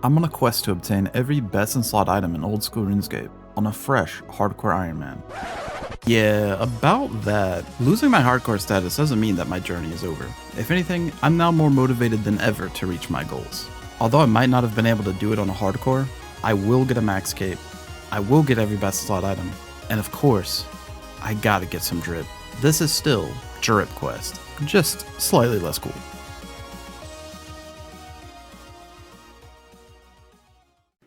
I'm on a quest to obtain every best in slot item in old school Runescape on a fresh hardcore Ironman. Yeah, about that. Losing my hardcore status doesn't mean that my journey is over. If anything, I'm now more motivated than ever to reach my goals. Although I might not have been able to do it on a hardcore, I will get a max cape, I will get every best in slot item, and of course, I gotta get some drip. This is still Drip Quest, just slightly less cool.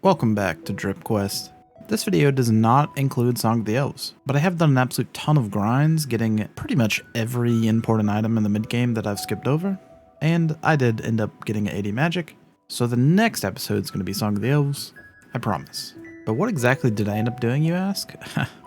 Welcome back to Drip Quest. This video does not include Song of the Elves, but I have done an absolute ton of grinds, getting pretty much every important item in the mid-game that I've skipped over, and I did end up getting 80 magic, so the next episode is going to be Song of the Elves, I promise. But what exactly did I end up doing, you ask?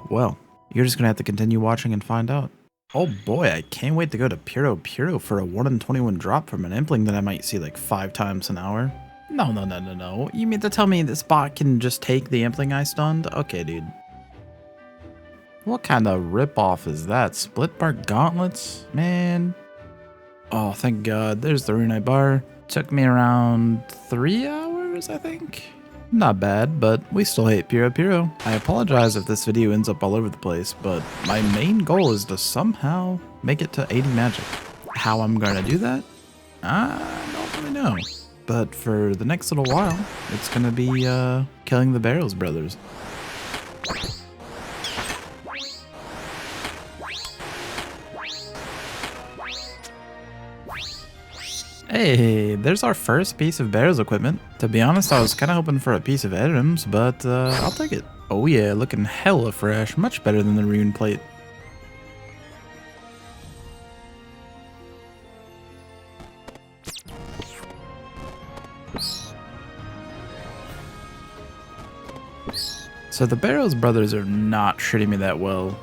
Well, you're just going to have to continue watching and find out. Oh boy, I can't wait to go to Puro for a 1 in 21 drop from an Impling that I might see like 5 times an hour. No. You mean to tell me this bot can just take the Impling I stunned? Okay, dude. What kind of ripoff is that? Split bark gauntlets? Man. Oh, thank God. There's the Runite bar. Took me around 3 hours, I think. Not bad, but we still hate Puro. I apologize if this video ends up all over the place, but my main goal is to somehow make it to 80 magic. How I'm gonna do that? I don't really know. But for the next little while, it's gonna be killing the Barrows brothers. Hey, there's our first piece of Barrows equipment. To be honest, I was kind of hoping for a piece of items, but I'll take it. Oh yeah, looking hella fresh, much better than the rune plate. So the Barrows brothers are not treating me that well.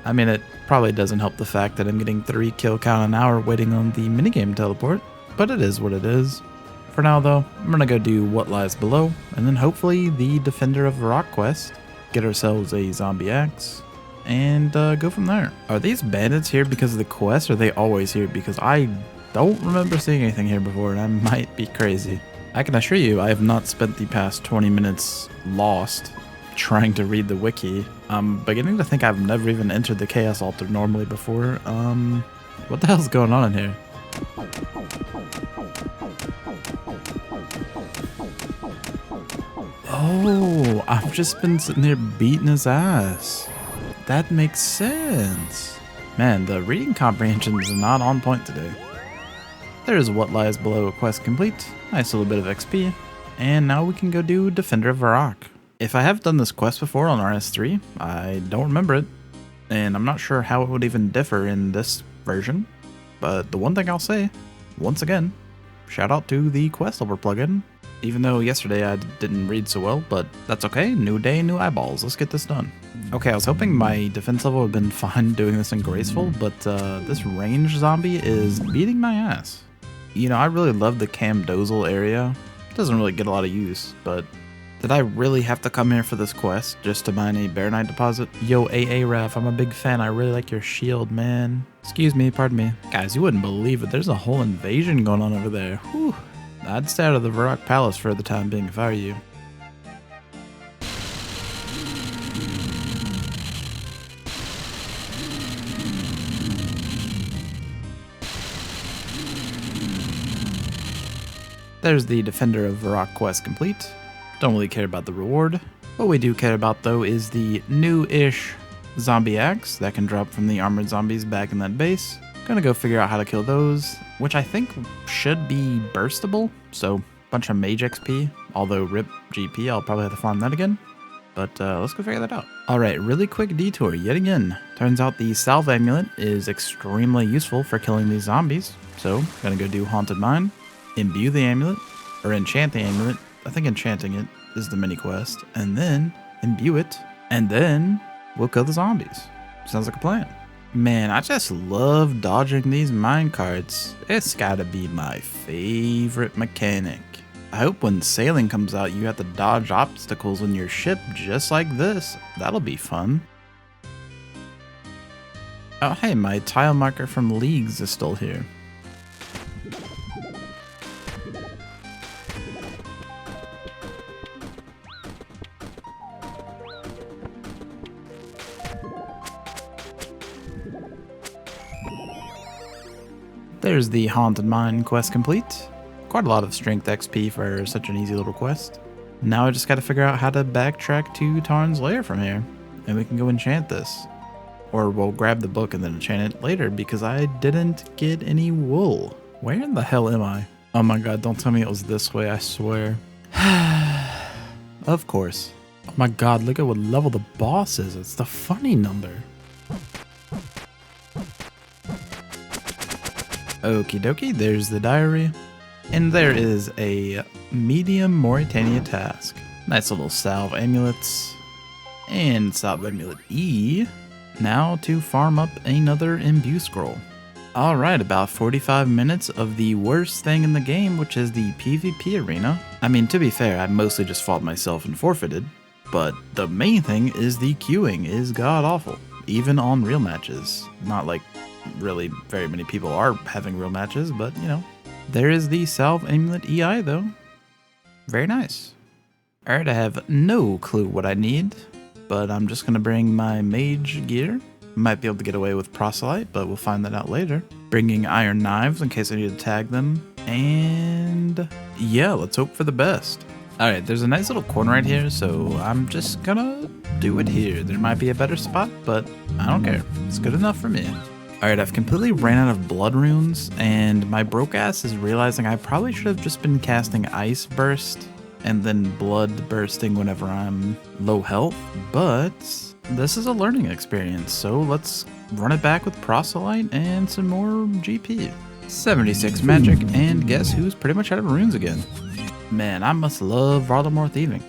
I mean, it probably doesn't help the fact that I'm getting 3 kill count an hour waiting on the minigame teleport, but it is what it is. For now though, I'm gonna go do What Lies Below, and then hopefully the Defender of Varrock quest, get ourselves a zombie axe, and go from there. Are these bandits here because of the quest, or are they always here? Because I don't remember seeing anything here before, and I might be crazy. I can assure you I have not spent the past 20 minutes lost trying to read the wiki. I'm beginning to think I've never even entered the Chaos Altar normally before. What the hell's going on in here? Oh, I've just been sitting here beating his ass. That makes sense. Man, the reading comprehension is not on point today. There's What Lies Below quest complete. Nice little bit of XP. And now we can go do Defender of Varrock. If I have done this quest before on RS3, I don't remember it, and I'm not sure how it would even differ in this version, but the one thing I'll say, once again, shout out to the quest over plugin, even though yesterday I didn't read so well, but that's okay, new day, new eyeballs, let's get this done. Okay, I was hoping my defense level would have been fine doing this in Graceful, but this ranged zombie is beating my ass. You know, I really love the Camdozel area, it doesn't really get a lot of use, but did I really have to come here for this quest just to mine a Baronite deposit? Yo, AA Raf, I'm a big fan. I really like your shield, man. Excuse me, pardon me. Guys, you wouldn't believe it. There's a whole invasion going on over there. Whew. I'd stay out of the Varrock Palace for the time being if I were you. There's the Defender of Varrock quest complete. Don't really care about the reward. What we do care about though is the new-ish zombie axe that can drop from the armored zombies back in that base. Gonna go figure out how to kill those, which I think should be burstable, so bunch of mage XP, although rip GP, I'll probably have to farm that again. But let's go figure that out. Alright, really quick detour yet again. Turns out the Salve Amulet is extremely useful for killing these zombies, so gonna go do Haunted Mine, imbue the amulet, or enchant the amulet. I think enchanting it is the mini quest, and then imbue it, and then we'll kill the zombies. Sounds like a plan. Man, I just love dodging these minecarts. It's gotta be my favorite mechanic. I hope when sailing comes out you have to dodge obstacles in your ship just like this. That'll be fun. Oh hey, my tile marker from Leagues is still here. There's the Haunted Mine quest complete. Quite a lot of strength XP for such an easy little quest. Now I just gotta figure out how to backtrack to Tarn's lair from here, and we can go enchant this. Or we'll grab the book and then enchant it later because I didn't get any wool. Where in the hell am I? Oh my god, don't tell me it was this way, I swear. Of course. Oh my god, look at what level the boss is. It's the funny number. Okie dokie, there's the diary. And there is a medium Mauritania task. Nice little salve amulets. And salve amulet E. Now to farm up another imbue scroll. Alright, about 45 minutes of the worst thing in the game, which is the PvP arena. I mean, to be fair, I mostly just fought myself and forfeited. But the main thing is the queuing is god awful. Even on real matches. Not like really very many people are having real matches, but you know. There is the Salve Amulet EI though. Very nice. Alright, I have no clue what I need, but I'm just gonna bring my mage gear. Might be able to get away with proselyte, but we'll find that out later. Bringing iron knives in case I need to tag them. And yeah, let's hope for the best. Alright, there's a nice little corner right here, so I'm just gonna do it here. There might be a better spot, but I don't care. It's good enough for me. Alright, I've completely ran out of blood runes, and my broke ass is realizing I probably should have just been casting Ice Burst and then blood bursting whenever I'm low health, but this is a learning experience, so let's run it back with proselyte and some more GP. 76 magic, and guess who's pretty much out of runes again? Man, I must love Varrock thieving,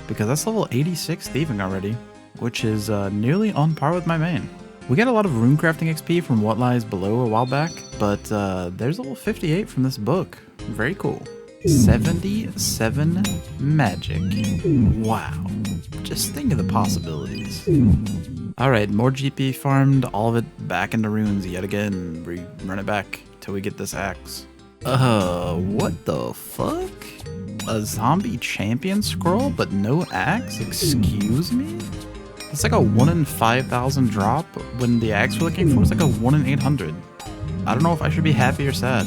because that's level 86 thieving already, which is nearly on par with my main. We got a lot of runecrafting XP from What Lies Below a while back, but there's level 58 from this book. Very cool. 77 magic. Wow. Just think of the possibilities. Alright, more GP farmed, all of it back into runes yet again. We run it back till we get this axe. What the fuck? A zombie champion scroll, but no axe? Excuse me? It's like a 1 in 5,000 drop when the axe we're looking for is like a 1 in 800. I don't know if I should be happy or sad.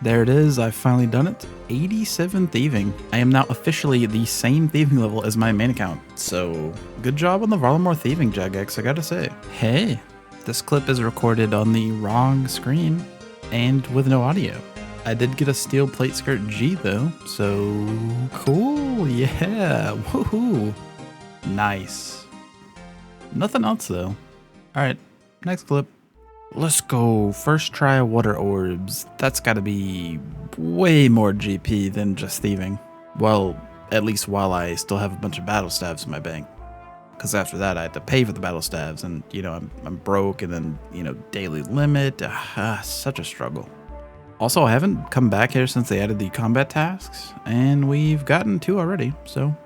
There it is, I've finally done it. 87 thieving. I am now officially the same thieving level as my main account. So, good job on the Varrock thieving, Jagex, I gotta say. Hey, this clip is recorded on the wrong screen and with no audio. I did get a steel plate skirt G though, so cool, yeah, woohoo. Nice. Nothing else though. Alright, next clip. Let's go. First try water orbs. That's gotta be way more GP than just thieving. Well, at least while I still have a bunch of battle staves in my bank. Because after that I had to pay for the battle staves and, you know, I'm broke and then, you know, daily limit. Such a struggle. Also, I haven't come back here since they added the combat tasks, and we've gotten 2 already, so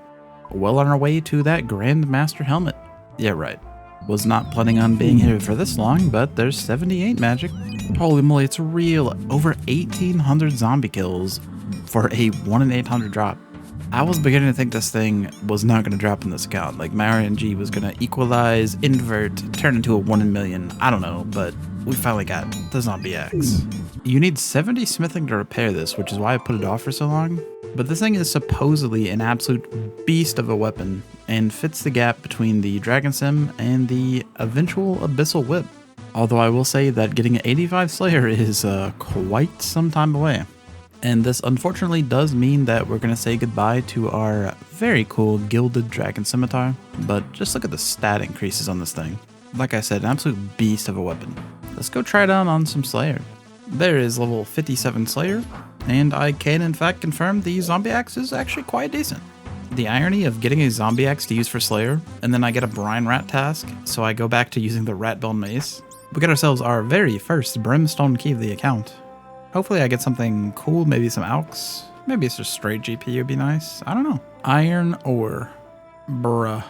well on our way to that Grandmaster helmet. Yeah, right. Was not planning on being here for this long, but there's 78 magic. Holy moly, it's real. Over 1,800 zombie kills for a 1 in 800 drop. I was beginning to think this thing was not going to drop in this account. Like, my RNG was going to equalize, invert, turn into a 1 in a million. I don't know, but we finally got the zombie axe. You need 70 smithing to repair this, which is why I put it off for so long. But this thing is supposedly an absolute beast of a weapon and fits the gap between the Dragon Sim and the eventual Abyssal Whip. Although I will say that getting an 85 Slayer is quite some time away. And this unfortunately does mean that we're going to say goodbye to our very cool Gilded Dragon Scimitar. But just look at the stat increases on this thing. Like I said, an absolute beast of a weapon. Let's go try it out on some Slayer. There is level 57 Slayer, and I can in fact confirm the zombie axe is actually quite decent. The irony of getting a zombie axe to use for Slayer, and then I get a brine rat task, so I go back to using the rat bone mace. We get ourselves our very first brimstone key of the account. Hopefully I get something cool, maybe some alks. Maybe it's just straight GP would be nice. I don't know. Iron ore. Bruh.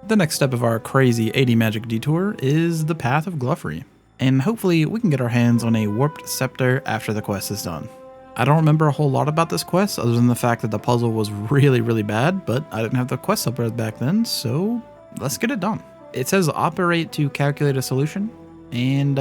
The next step of our crazy 80 magic detour is the Path of Glouphrie. And hopefully we can get our hands on a warped scepter after the quest is done. I don't remember a whole lot about this quest other than the fact that the puzzle was really bad, but I didn't have the quest subreddit back then, so let's get it done. It says operate to calculate a solution, and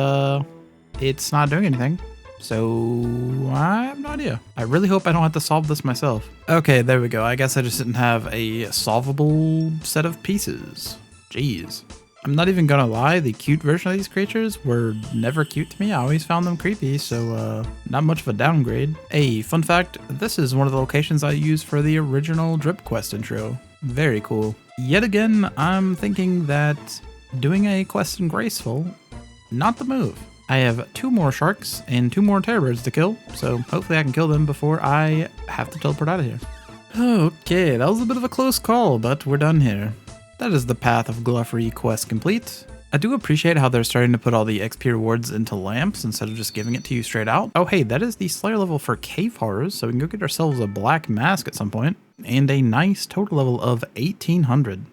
it's not doing anything. So I have no idea. I really hope I don't have to solve this myself. Okay, there we go. I guess I just didn't have a solvable set of pieces. Jeez. I'm not even gonna lie, the cute version of these creatures were never cute to me. I always found them creepy, so not much of a downgrade. Hey, fun fact, this is one of the locations I used for the original Drip Quest intro. Very cool. Yet again, I'm thinking that doing a quest in Graceful, not the move. I have 2 more sharks and 2 more terror birds to kill, so hopefully I can kill them before I have to teleport out of here. Okay, that was a bit of a close call, but we're done here. That is the Path of Glouphrie quest complete. I do appreciate how they're starting to put all the XP rewards into lamps instead of just giving it to you straight out. Oh hey, that is the Slayer level for Cave Horrors, so we can go get ourselves a black mask at some point. And a nice total level of 1800.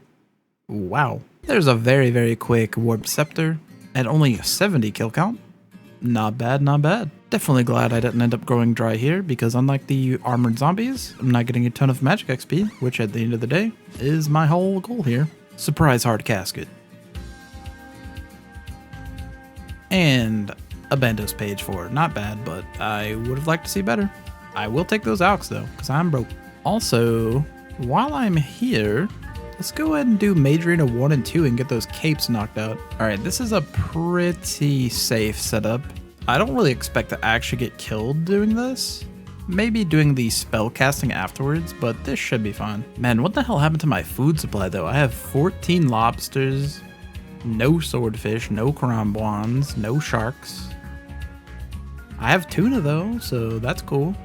Wow. There's a very, very quick Warp Scepter at only 70 kill count. Not bad, not bad. Definitely glad I didn't end up growing dry here, because unlike the armored zombies, I'm not getting a ton of magic XP, which at the end of the day is my whole goal here. Surprise hard casket. And a Bandos page 4. Not bad, but I would have liked to see better. I will take those alks though, because I'm broke. Also, while I'm here, let's go ahead and do Mage Arena 1 and 2 and get those capes knocked out. Alright, this is a pretty safe setup. I don't really expect to actually get killed doing this. Maybe doing the spell casting afterwards, but this should be fine. Man, what the hell happened to my food supply though? I have 14 lobsters, no swordfish, no Kwambwams, no sharks. I have tuna though, so that's cool.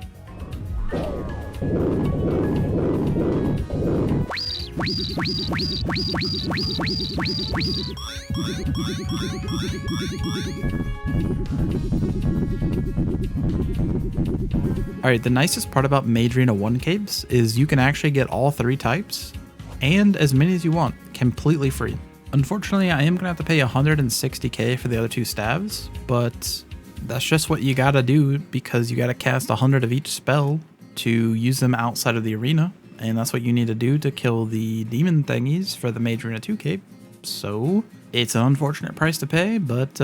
Alright, the nicest part about Mage Arena 1 capes is you can actually get all 3 types, and as many as you want, completely free. Unfortunately, I am going to have to pay 160k for the other 2 staves, but that's just what you gotta do because you gotta cast 100 of each spell to use them outside of the arena, and that's what you need to do to kill the demon thingies for the Mage Arena 2 cape. So, it's an unfortunate price to pay, but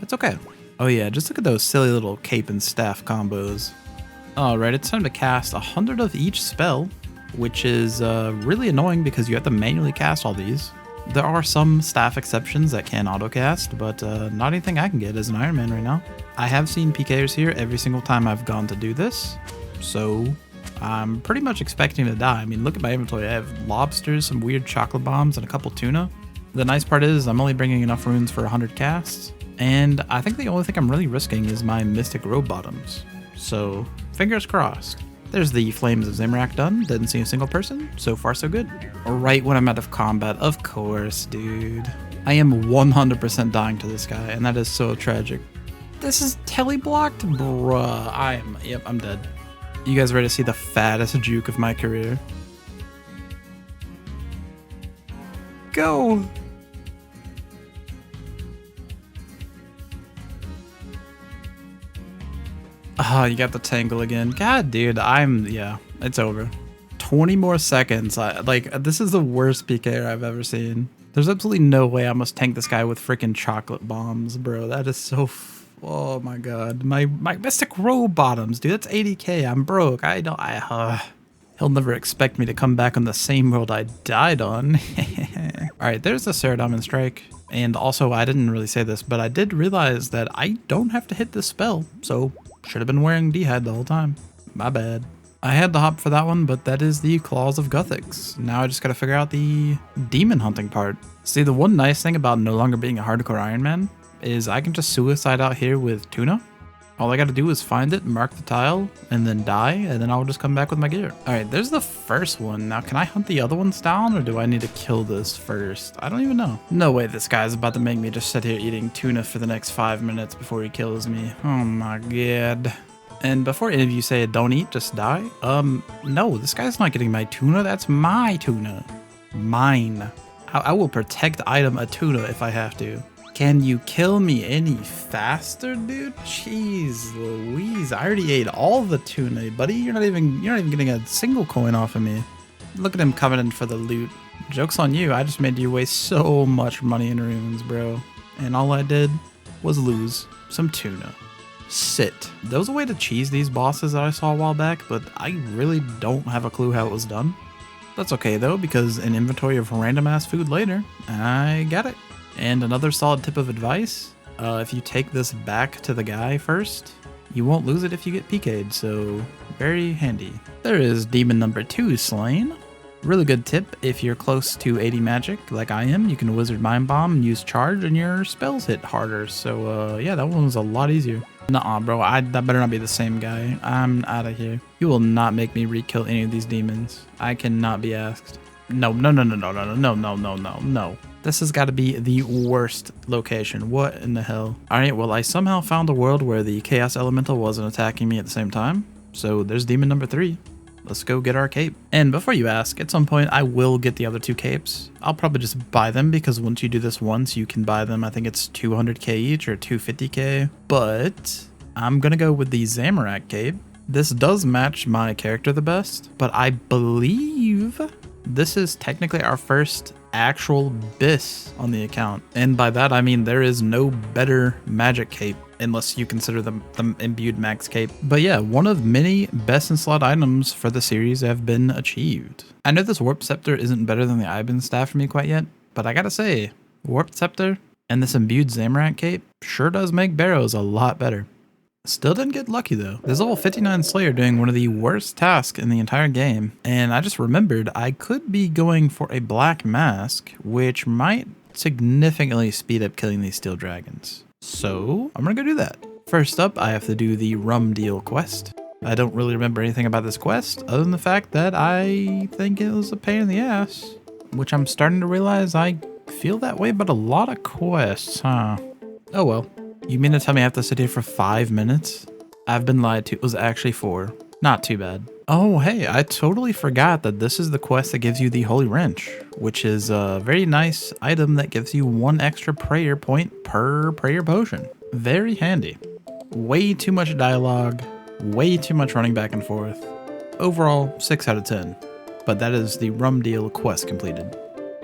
it's okay. Oh yeah, just look at those silly little cape and staff combos. Alright, it's time to cast 100 of each spell, which is really annoying because you have to manually cast all these. There are some staff exceptions that can autocast, but not anything I can get as an Ironman right now. I have seen PKers here every single time I've gone to do this, so I'm pretty much expecting to die. I mean, look at my inventory. I have lobsters, some weird chocolate bombs, and a couple tuna. The nice part is I'm only bringing enough runes for 100 casts, and I think the only thing I'm really risking is my Mystic Robe Bottoms. So, fingers crossed. There's the Flames of Zamorak done. Didn't see a single person. So far, so good. Right when I'm out of combat. Of course, dude. I am 100% dying to this guy, and that is so tragic. This is teleblocked? Bruh. Yep, I'm dead. You guys ready to see the fattest juke of my career? Go! Oh, you got the tangle again. God, dude, yeah, it's over. 20 more seconds. This is the worst PK I've ever seen. There's absolutely no way I must tank this guy with freaking chocolate bombs, bro. That is so, oh my God. My Mystic Robe Bottoms, dude, that's 80k. I'm broke. He'll never expect me to come back on the same world I died on. All right, there's the Ceradamon Strike. And also, I didn't really say this, but I did realize that I don't have to hit this spell, so should have been wearing Dhyd the whole time. My bad. I had to hop for that one, but that is the Claws of Guthix. Now I just gotta figure out the demon hunting part. See, the one nice thing about no longer being a hardcore Ironman is I can just suicide out here with tuna. All I gotta do is find it, mark the tile, and then die, and then I'll just come back with my gear. Alright, there's the first one. Now, can I hunt the other ones down, or do I need to kill this first? I don't even know. No way this guy's about to make me just sit here eating tuna for the next 5 minutes before he kills me. Oh my God. And before any of you say don't eat, just die, no, this guy's not getting my tuna. That's my tuna. Mine. I will protect item a tuna if I have to. Can you kill me any faster, dude? Jeez Louise, I already ate all the tuna, buddy. You're not even getting a single coin off of me. Look at him coming in for the loot. Joke's on you, I just made you waste so much money in runes, bro. And all I did was lose some tuna. Sit. There was a way to cheese these bosses that I saw a while back, but I really don't have a clue how it was done. That's okay though, because an inventory of random ass food later, I got it. And another solid tip of advice, if you take this back to the guy first, you won't lose it if you get PK'd, so very handy. There is demon number 2 slain. Really good tip, if you're close to 80 magic, like I am, you can Wizard Mind Bomb and use charge and your spells hit harder. So yeah, that one was a lot easier. Nuh-uh, bro, that better not be the same guy. I'm out of here. You will not make me re-kill any of these demons. I cannot be asked. No. This has got to be the worst location. What in the hell? Alright, well, I somehow found a world where the Chaos Elemental wasn't attacking me at the same time. So there's demon number 3. Let's go get our cape. And before you ask, at some point I will get the other 2 capes. I'll probably just buy them because once you do this once, you can buy them. I think it's 200k each or 250k. But I'm gonna go with the Zamorak cape. This does match my character the best, but I believe this is technically our first actual BIS on the account. And by that I mean there is no better magic cape unless you consider the imbued max cape. But yeah, one of many best in slot items for the series have been achieved. I know this Warp Scepter isn't better than the Iben staff for me quite yet, but I gotta say, Warp Scepter and this imbued Zamorak cape sure does make Barrows a lot better. Still didn't get lucky though. There's level 59 Slayer doing one of the worst tasks in the entire game, and I just remembered I could be going for a black mask, which might significantly speed up killing these steel dragons. So I'm gonna go do that. First up, I have to do the Rum Deal quest. I don't really remember anything about this quest other than the fact that I think it was a pain in the ass, which I'm starting to realize I feel that way about a lot of quests, huh? Oh well. You mean to tell me I have to sit here for 5 minutes? I've been lied to. It was actually 4. Not too bad. Oh, hey, I totally forgot that this is the quest that gives you the Holy Wrench, which is a very nice item that gives you 1 extra prayer point per prayer potion. Very handy. Way too much dialogue, way too much running back and forth. Overall, 6 out of 10. But that is the Rum Deal quest completed.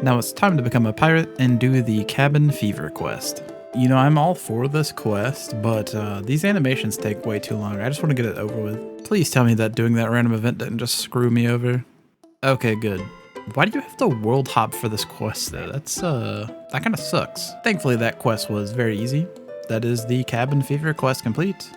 Now it's time to become a pirate and do the Cabin Fever quest. You know, I'm all for this quest, but these animations take way too long. I just want to get it over with. Please tell me that doing that random event didn't just screw me over. Okay, good. Why do you have to world hop for this quest though? That kind of sucks. Thankfully that quest was very easy. That is the Cabin Fever quest complete.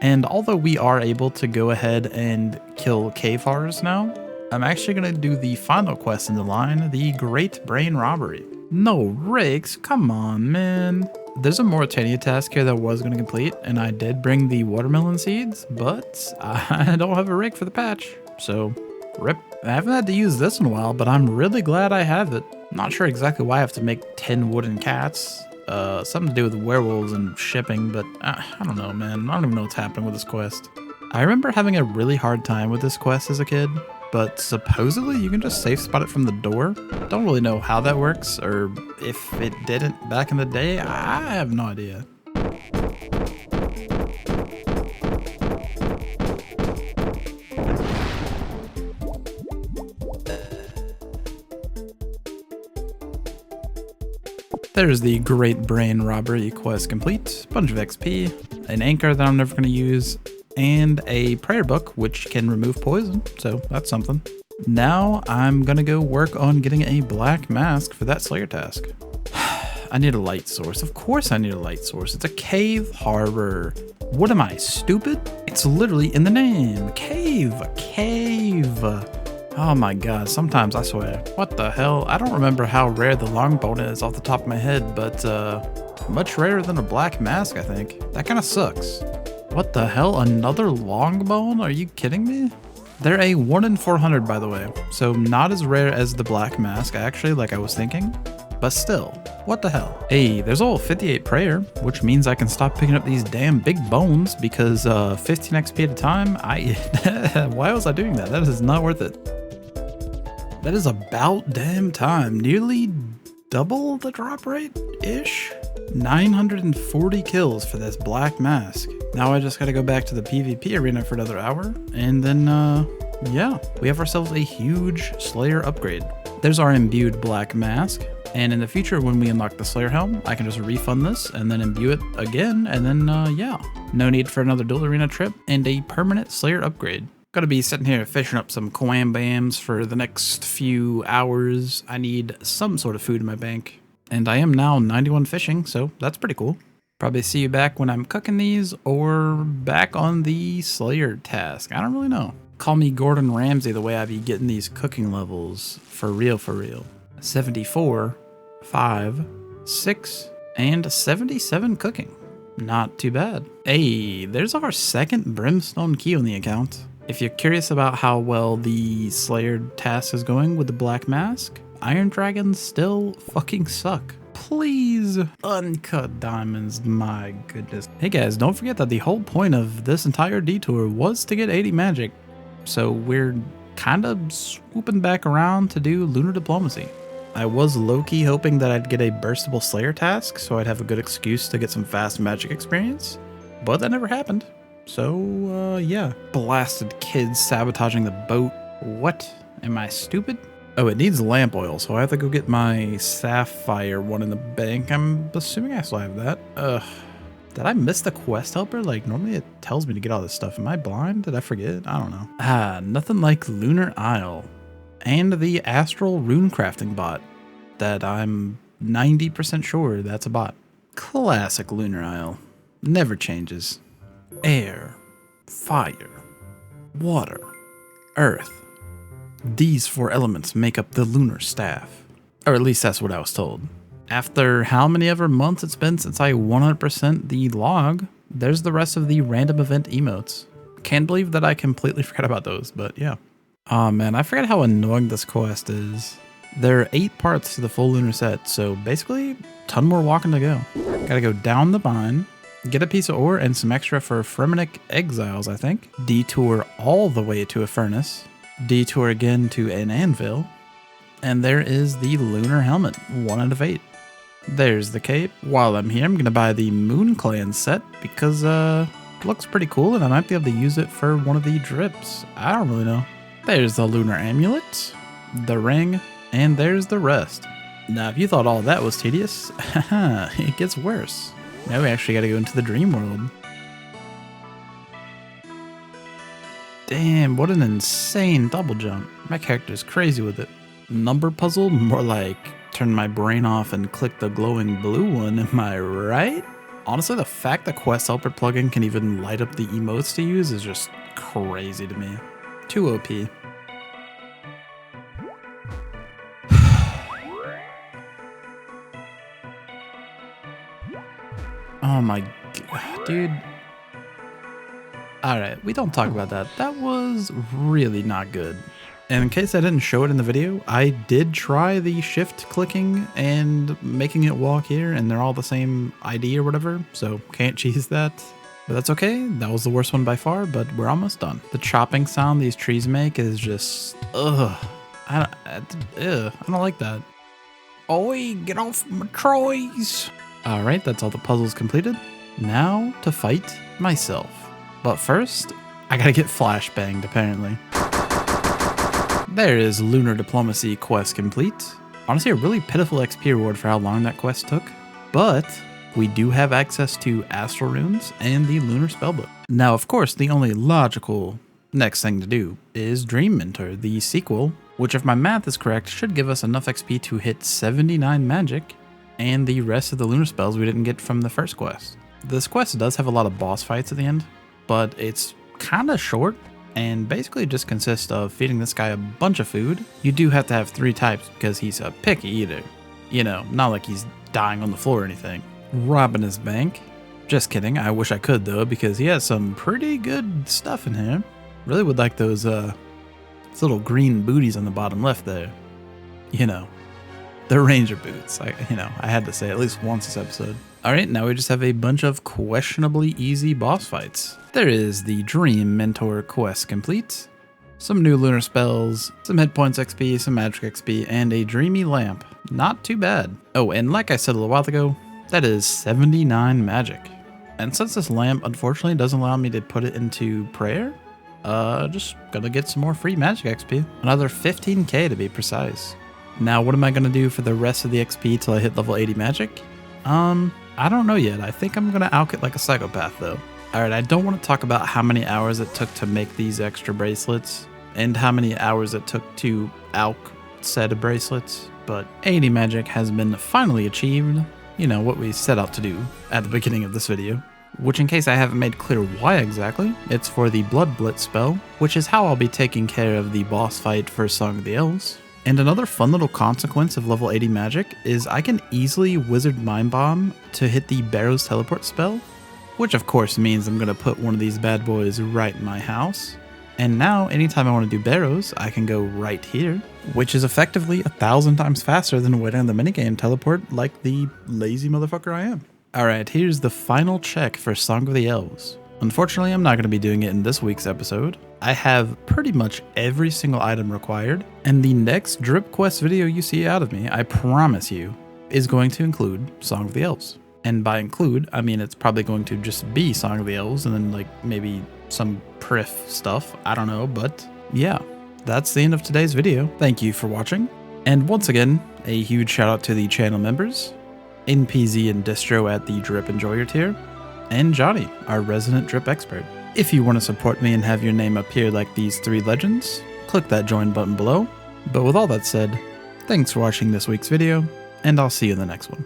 And although we are able to go ahead and kill cave horrors now, I'm actually going to do the final quest in the line, the Great Brain Robbery. No rakes, come on, man. There's a Mauritania task here that I was going to complete, and I did bring the watermelon seeds, but I don't have a rake for the patch, so rip. I haven't had to use this in a while, but I'm really glad I have it. Not sure exactly why I have to make 10 wooden cats. Something to do with werewolves and shipping, but I don't know, man. I don't even know what's happening with this quest. I remember having a really hard time with this quest as a kid, but supposedly you can just safe spot it from the door. Don't really know how that works, or if it didn't back in the day. I have no idea. There's the Great Brain Robbery quest complete. Bunch of XP, an anchor that I'm never going to use, and a prayer book, which can remove poison, so that's something. Now I'm gonna go work on getting a black mask for that Slayer task. I need a light source. Of course I need a light source. It's a cave harbor. What am I, stupid? It's literally in the name. Cave. Oh my god, sometimes I swear. What the hell? I don't remember how rare the longbone is off the top of my head, but much rarer than a black mask, I think. That kind of sucks. What the hell? Another longbone? Are you kidding me? They're a 1 in 400, by the way, so not as rare as the black mask, actually, like I was thinking. But still, what the hell? Hey, there's all 58 prayer, which means I can stop picking up these damn big bones because 15 XP at a time, why was I doing that? That is not worth it. That is about damn time. Nearly double the drop rate-ish? 940 kills for this black mask. Now I just gotta go back to the PvP arena for another hour, and then, yeah, we have ourselves a huge Slayer upgrade. There's our imbued black mask, And in the future, when we unlock the Slayer Helm, I can just refund this and then imbue it again. And then, yeah, no need for another dual arena trip and a permanent Slayer upgrade. Gotta be sitting here fishing up some Kwambwams for the next few hours. I need some sort of food in my bank. And I am now 91 fishing, so that's pretty cool. Probably see you back when I'm cooking these or back on the Slayer task. I don't really know. Call me Gordon Ramsay the way I be getting these cooking levels. For real, for real. 74, 5, 6, and 77 cooking. Not too bad. Hey, there's our second Brimstone key on the account. If you're curious about how well the Slayer task is going with the Black Mask, Iron Dragons still fucking suck. Please, uncut diamonds, my goodness. Hey guys, don't forget that the whole point of this entire detour was to get 80 magic. So we're kind of swooping back around to do Lunar Diplomacy. I was low-key hoping that I'd get a burstable Slayer task, so I'd have a good excuse to get some fast magic experience, but that never happened. So, yeah. Blasted kids sabotaging the boat. What? Am I stupid? Oh, it needs lamp oil, so I have to go get my sapphire one in the bank. I'm assuming I still have that. Did I miss the quest helper? Like, normally it tells me to get all this stuff. Am I blind? Did I forget? I don't know. Nothing like Lunar Isle. And the Astral Rune Crafting bot. That I'm 90% sure that's a bot. Classic Lunar Isle. Never changes. Air, fire, water, earth. These 4 elements make up the lunar staff. Or at least that's what I was told. After how many ever months it's been since I 100% the log, there's the rest of the random event emotes. Can't believe that I completely forgot about those, but yeah. Aw man, I forgot how annoying this quest is. There are 8 parts to the full lunar set, so basically, ton more walking to go. Gotta go down the mine, get a piece of ore and some extra for Fremennik exiles, I think. Detour all the way to a furnace. Detour again to an anvil. And there is the lunar helmet, 1 out of 8. There's the cape. While I'm here, I'm gonna buy the Moon Clan set because it looks pretty cool and I might be able to use it for one of the drips. I don't really know. There's the lunar amulet, the ring, and there's the rest. Now, if you thought all that was tedious, it gets worse. Now we actually gotta go into the dream world. Damn, what an insane double jump. My character's crazy with it. Number puzzle? More like turn my brain off and click the glowing blue one, am I right? Honestly, the fact that Quest Helper plugin can even light up the emotes to use is just crazy to me. Too OP. Oh my god, dude. Alright, we don't talk about that. That was really not good. And in case I didn't show it in the video, I did try the shift clicking and making it walk here, and they're all the same ID or whatever, so can't cheese that. But that's okay, that was the worst one by far, but we're almost done. The chopping sound these trees make is just, ugh. I don't like that. Oi, get off my trees! Alright, that's all the puzzles completed. Now to fight myself. But first, I gotta get flashbanged apparently. There is Lunar Diplomacy quest complete. Honestly, a really pitiful XP reward for how long that quest took. But we do have access to Astral Runes and the Lunar Spellbook. Now, of course, the only logical next thing to do is Dream Mentor, the sequel, which if my math is correct, should give us enough XP to hit 79 magic and the rest of the lunar spells we didn't get from the first quest. This quest does have a lot of boss fights at the end, but it's kinda short and basically just consists of feeding this guy a bunch of food. You do have to have 3 types because he's a picky eater. You know, not like he's dying on the floor or anything. Robbing his bank. Just kidding, I wish I could though because he has some pretty good stuff in here. Really would like those little green booties on the bottom left there. You know, the ranger boots. I had to say at least once this episode. Alright, now we just have a bunch of questionably easy boss fights. There is the Dream Mentor quest complete, some new lunar spells, some hit points XP, some magic XP, and a dreamy lamp. Not too bad. Oh, and like I said a little while ago, that is 79 magic. And since this lamp unfortunately doesn't allow me to put it into prayer, just gonna get some more free magic XP. Another 15k to be precise. Now, what am I going to do for the rest of the XP till I hit level 80 magic? I don't know yet. I think I'm going to alch it like a psychopath though. Alright, I don't want to talk about how many hours it took to make these extra bracelets and how many hours it took to alch said bracelets, but 80 magic has been finally achieved. You know, what we set out to do at the beginning of this video. Which, in case I haven't made clear why exactly, it's for the Blood Blitz spell, which is how I'll be taking care of the boss fight for Song of the Elves. And another fun little consequence of level 80 magic is I can easily Wizard Mind Bomb to hit the Barrows teleport spell, which of course means I'm going to put one of these bad boys right in my house. And now, anytime I want to do Barrows, I can go right here, which is effectively 1,000 times faster than waiting on the minigame teleport like the lazy motherfucker I am. Alright, here's the final check for Song of the Elves. Unfortunately, I'm not going to be doing it in this week's episode. I have pretty much every single item required, and the next Drip Quest video you see out of me, I promise you, is going to include Song of the Elves. And by include, I mean it's probably going to just be Song of the Elves and then like maybe some Prif stuff, I don't know, but yeah, that's the end of today's video. Thank you for watching, and once again, a huge shout out to the channel members, NPZ and Distro at the Drip Enjoyer tier, and Johnny, our resident Drip expert. If you want to support me and have your name appear like these 3 legends, click that join button below. But with all that said, thanks for watching this week's video, and I'll see you in the next one.